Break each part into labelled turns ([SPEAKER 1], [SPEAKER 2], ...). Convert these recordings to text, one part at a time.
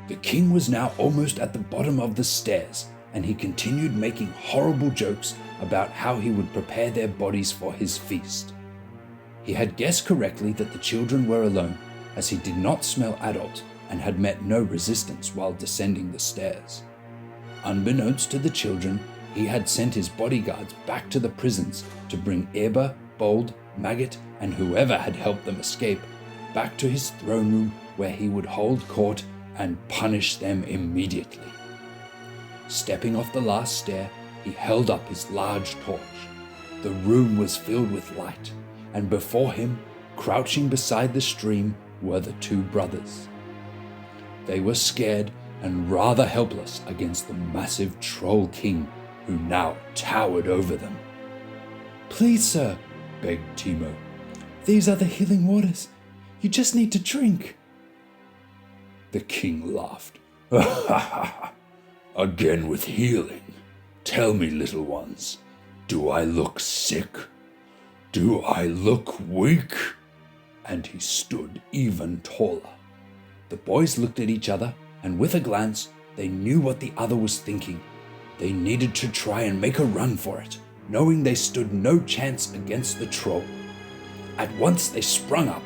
[SPEAKER 1] The king was now almost at the bottom of the stairs, and he continued making horrible jokes about how he would prepare their bodies for his feast. He had guessed correctly that the children were alone, as he did not smell adult and had met no resistance while descending the stairs. Unbeknownst to the children, he had sent his bodyguards back to the prisons to bring Eber, Bold, Maggot, and whoever had helped them escape back to his throne room, where he would hold court and punish them immediately. Stepping off the last stair, he held up his large torch. The room was filled with light, and before him, crouching beside the stream, were the two brothers. They were scared and rather helpless against the massive troll king who now towered over them.
[SPEAKER 2] "Please, sir," begged Timo, "these are the healing waters. You just need to drink."
[SPEAKER 1] The king laughed. "Again with healing. Tell me, little ones, do I look sick? Do I look weak?" And he stood even taller. The boys looked at each other, and with a glance, they knew what the other was thinking. They needed to try and make a run for it, knowing they stood no chance against the troll. At once they sprung up.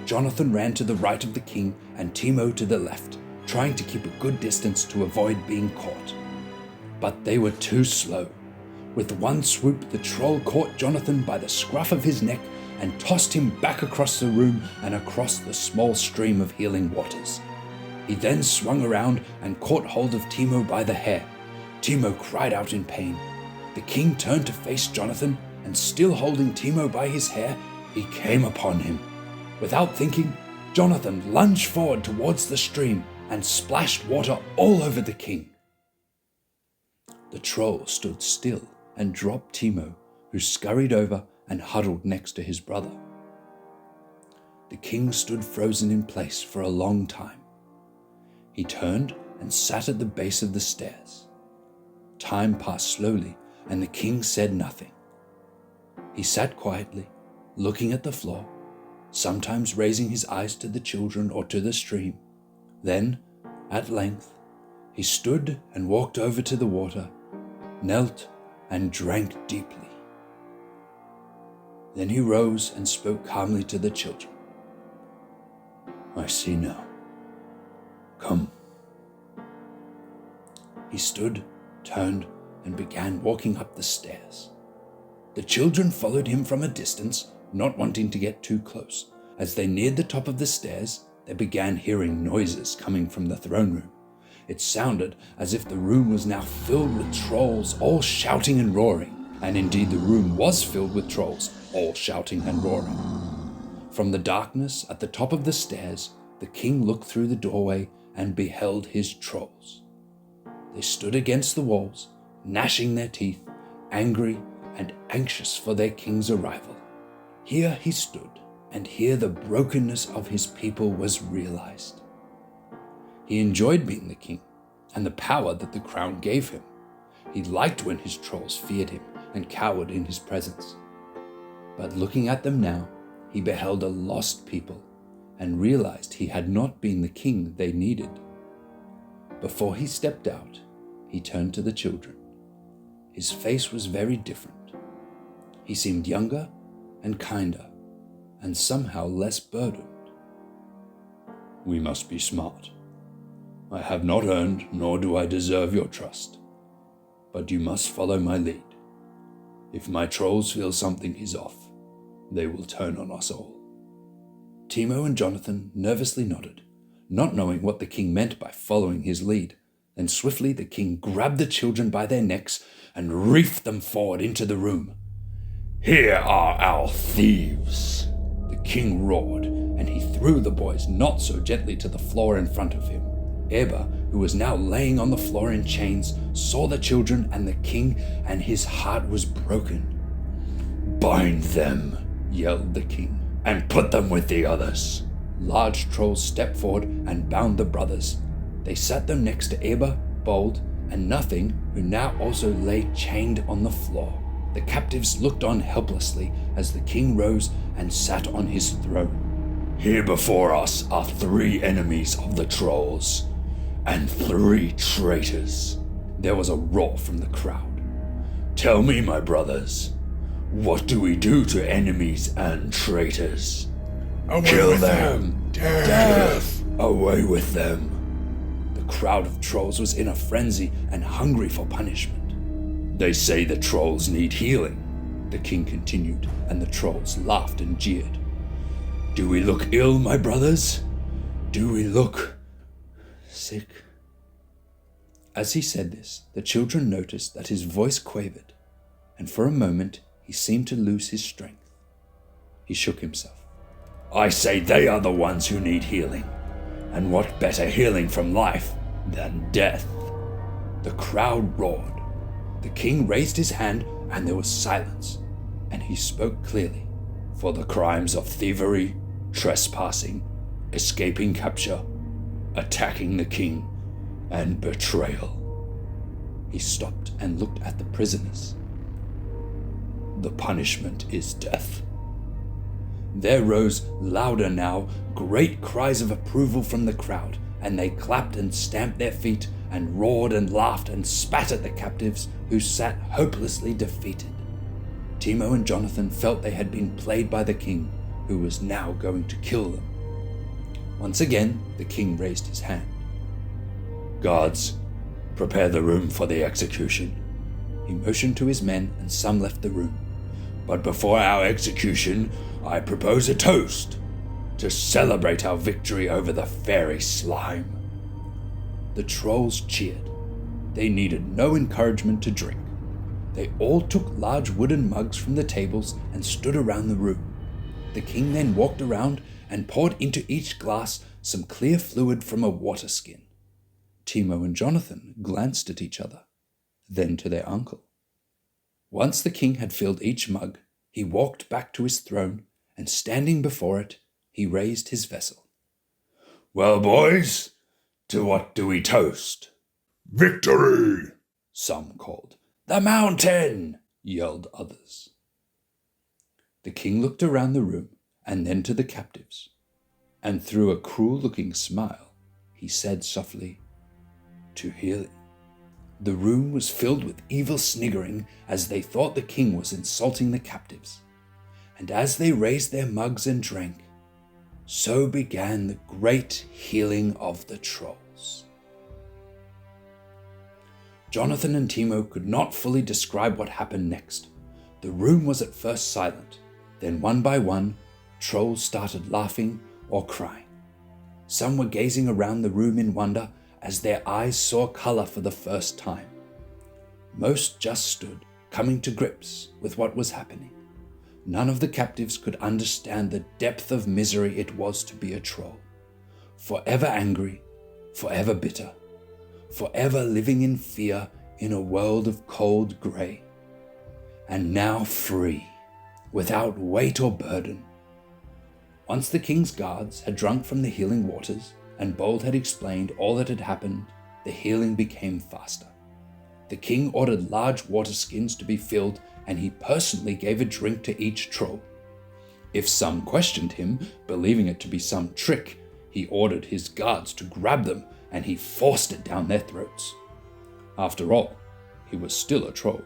[SPEAKER 1] Jonathan ran to the right of the king and Timo to the left, trying to keep a good distance to avoid being caught. But they were too slow. With one swoop, the troll caught Jonathan by the scruff of his neck and tossed him back across the room and across the small stream of healing waters. He then swung around and caught hold of Timo by the hair. Timo cried out in pain. The king turned to face Jonathan, and still holding Timo by his hair, he came upon him. Without thinking, Jonathan lunged forward towards the stream and splashed water all over the king. The troll stood still and dropped Timo, who scurried over and huddled next to his brother. The king stood frozen in place for a long time. He turned and sat at the base of the stairs. Time passed slowly, and the king said nothing. He sat quietly, looking at the floor, sometimes raising his eyes to the children or to the stream. Then, at length, he stood and walked over to the water, knelt and drank deeply. Then he rose and spoke calmly to the children. "I see now. Come." He stood, turned, and began walking up the stairs. The children followed him from a distance, not wanting to get too close. As they neared the top of the stairs, they began hearing noises coming from the throne room. It sounded as if the room was now filled with trolls, all shouting and roaring. And indeed the room was filled with trolls, all shouting and roaring. From the darkness at the top of the stairs, the king looked through the doorway and beheld his trolls. They stood against the walls, gnashing their teeth, angry and anxious for their king's arrival. Here he stood, and here the brokenness of his people was realized. He enjoyed being the king and the power that the crown gave him. He liked when his trolls feared him and cowered in his presence. But looking at them now, he beheld a lost people and realized he had not been the king they needed. Before he stepped out, he turned to the children. His face was very different. He seemed younger and kinder, and somehow less burdened. "We must be smart. I have not earned, nor do I deserve your trust. But you must follow my lead. If my trolls feel something is off, they will turn on us all." Timo and Jonathan nervously nodded, not knowing what the king meant by following his lead. Then swiftly the king grabbed the children by their necks and reefed them forward into the room. "Here are our thieves!" The king roared, and he threw the boys not so gently to the floor in front of him. Eber, who was now laying on the floor in chains, saw the children and the king, and his heart was broken. "Bind them," yelled the king, "and put them with the others." Large trolls stepped forward and bound the brothers. They sat them next to Eber, Bold, and Nothing, who now also lay chained on the floor. The captives looked on helplessly as the king rose and sat on his throne. "Here before us are 3 enemies of the trolls, and 3 traitors." There was a roar from the crowd. "Tell me, my brothers, what do we do to enemies and traitors?" "Kill them! Death! Away with them!" The crowd of trolls was in a frenzy and hungry for punishment. "They say the trolls need healing," the king continued, and the trolls laughed and jeered. "Do we look ill, my brothers? Do we look sick?" As he said this, the children noticed that his voice quavered, and for a moment he seemed to lose his strength. He shook himself. "I say they are the ones who need healing, and what better healing from life than death?" The crowd roared. The king raised his hand and there was silence, and he spoke clearly. "For the crimes of thievery, trespassing, escaping capture, attacking the king, and betrayal." He stopped and looked at the prisoners. "The punishment is death." There rose, louder now, great cries of approval from the crowd, and they clapped and stamped their feet and roared and laughed and spat at the captives who sat hopelessly defeated. Timo and Jonathan felt they had been played by the king, who was now going to kill them. Once again, the king raised his hand. "Guards, prepare the room for the execution." He motioned to his men and some left the room. "But before our execution, I propose a toast to celebrate our victory over the fairy slime." The trolls cheered. They needed no encouragement to drink. They all took large wooden mugs from the tables and stood around the room. The king then walked around and poured into each glass some clear fluid from a water skin. Timo and Jonathan glanced at each other, then to their uncle. Once the king had filled each mug, he walked back to his throne, and standing before it, he raised his vessel. "Well, boys, to what do we toast?" "Victory!" some called. "The mountain!" yelled others. The king looked around the room and then to the captives, and through a cruel-looking smile, he said softly, "To healing." The room was filled with evil sniggering as they thought the king was insulting the captives. And as they raised their mugs and drank, so began the great healing of the trolls. Jonathan and Timo could not fully describe what happened next. The room was at first silent, then one by one, trolls started laughing or crying. Some were gazing around the room in wonder as their eyes saw color for the first time. Most just stood, coming to grips with what was happening. None of the captives could understand the depth of misery it was to be a troll. Forever angry, forever bitter, forever living in fear in a world of cold grey. And now free, without weight or burden. Once the king's guards had drunk from the healing waters, and Bold had explained all that had happened, the healing became faster. The king ordered large water skins to be filled, and he personally gave a drink to each troll. If some questioned him, believing it to be some trick, he ordered his guards to grab them, and he forced it down their throats. After all, he was still a troll.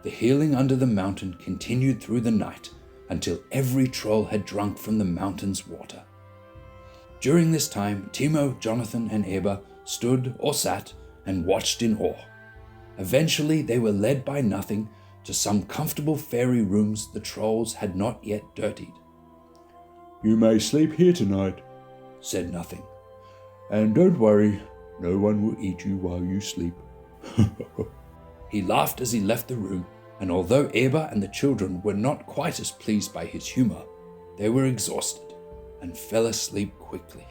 [SPEAKER 1] The healing under the mountain continued through the night until every troll had drunk from the mountain's water. During this time, Timo, Jonathan, and Eber stood or sat and watched in awe. Eventually, they were led by Nothing to some comfortable fairy rooms the trolls had not yet dirtied.
[SPEAKER 2] "You may sleep here tonight,"
[SPEAKER 1] said Nothing.
[SPEAKER 2] "and don't worry, no one will eat you while you sleep."
[SPEAKER 1] He laughed as he left the room, and although Eber and the children were not quite as pleased by his humor, they were exhausted and fell asleep quickly.